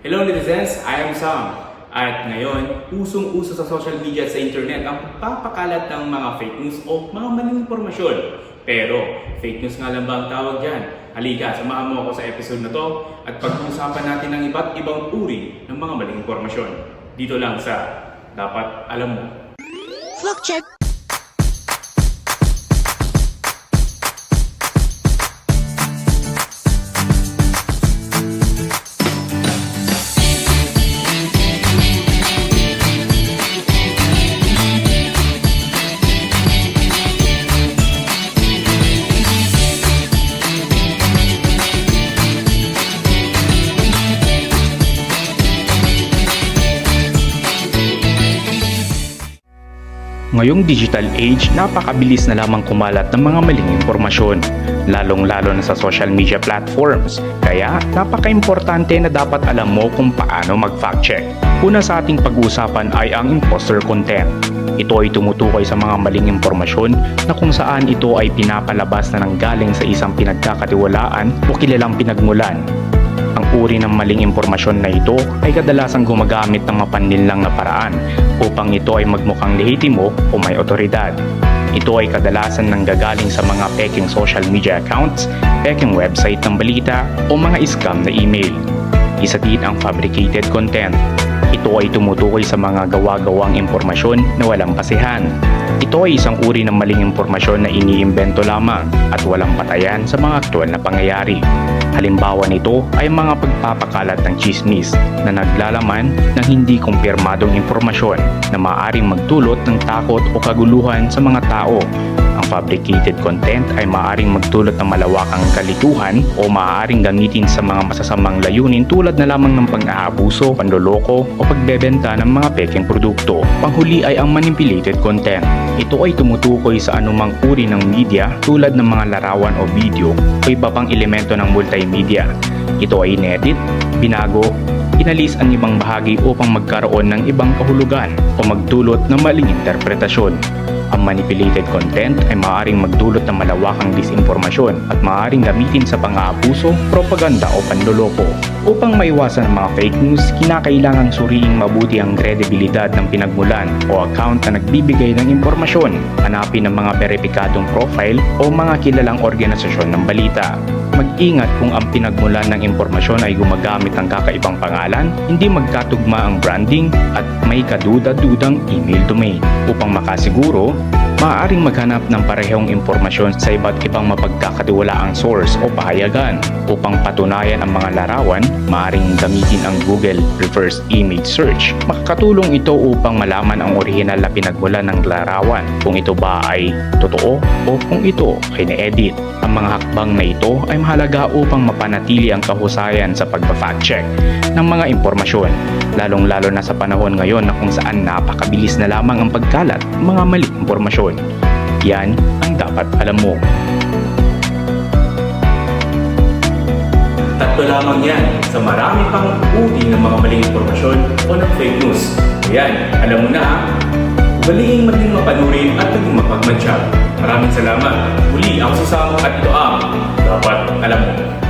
Hello netizens, I am Sam. At ngayon, usong-uso sa social media at sa internet ang pagpapakalat ng mga fake news o mga maling impormasyon. Pero, fake news nga lang ba ang tawag dyan? Halika, samahan mo ako sa episode na to at pag-uusapan natin ng iba't ibang uri ng mga maling impormasyon. Dito lang sa Dapat Alam Mo. Fact check! Ngayong digital age, napakabilis na lamang kumalat ng mga maling impormasyon, lalong-lalo na sa social media platforms. Kaya, napaka-importante na dapat alam mo kung paano mag-fact check. Una sa ating pag-uusapan ay ang imposter content. Ito ay tumutukoy sa mga maling impormasyon na kung saan ito ay pinapalabas na nanggaling sa isang pinagkakatiwalaan o kilalang pinagmulan. Ang uri ng maling impormasyon na ito ay kadalasang gumagamit ng mapanlinlang na paraan upang ito ay magmukhang lehitimo o may otoridad. Ito ay kadalasan nanggagaling sa mga peking social media accounts, peking website ng balita o mga scam na email. Isa din ang fabricated content. Ito ay tumutukoy sa mga gawa-gawang impormasyon na walang basehan. Ito ay isang uri ng maling impormasyon na iniimbento lamang at walang batayan sa mga aktual na pangyayari. Halimbawa nito ay mga pagpapakalat ng chismis na naglalaman ng hindi kumpirmadong impormasyon na maaaring magdulot ng takot o kaguluhan sa mga tao. Ang fabricated content ay maaaring magdulot ng malawakang kalituhan o maaaring gamitin sa mga masasamang layunin tulad na lamang ng pang-aabuso, panloloko o pagbebenta ng mga pekeng produkto. Panghuli ay ang manipulated content. Ito ay tumutukoy sa anumang uri ng media tulad ng mga larawan o video o iba pang elemento ng multimedia. Ito ay inedit, binago, inalis ang ibang bahagi upang magkaroon ng ibang kahulugan o magdulot ng maling interpretasyon. Ang manipulated content ay maaaring magdulot ng malawakang disinformasyon at maaaring gamitin sa pang-aabuso, propaganda o panloloko. Upang maiwasan ang mga fake news, kinakailangang suriing mabuti ang kredibilidad ng pinagmulan o account na nagbibigay ng impormasyon. Hanapin ang mga beripikadong profile o mga kilalang organisasyon ng balita. Mag-ingat kung ang pinagmulan ng impormasyon ay gumagamit ng kakaibang pangalan, hindi magkatugma ang branding at may kaduda-dudang email domain. Upang makasiguro, maaaring maghanap ng parehong impormasyon sa iba't ibang mapagkakatiwalaang source o pahayagan. Upang patunayan ang mga larawan, maaaring gamitin ang Google Reverse Image Search. Makakatulong ito upang malaman ang orihinal na pinagmulan ng larawan, kung ito ba ay totoo o kung ito ay na-edit. Ang mga hakbang na ito ay mahalaga upang mapanatili ang kahusayan sa pagpa-fact check ng mga impormasyon, lalong-lalo na sa panahon ngayon na kung saan napakabilis na lamang ang pagkalat ng mga maling impormasyon. Yan ang dapat alam mo. Tatlo lamang yan sa marami pang uri ng mga maling impormasyon o ng fake news. Ayan, alam mo na ha? Ugaling maging mapanuri at maging mapagmatsyag. Maraming salamat. Muli, ako si Sam at ito ang Dapat Alam Mo.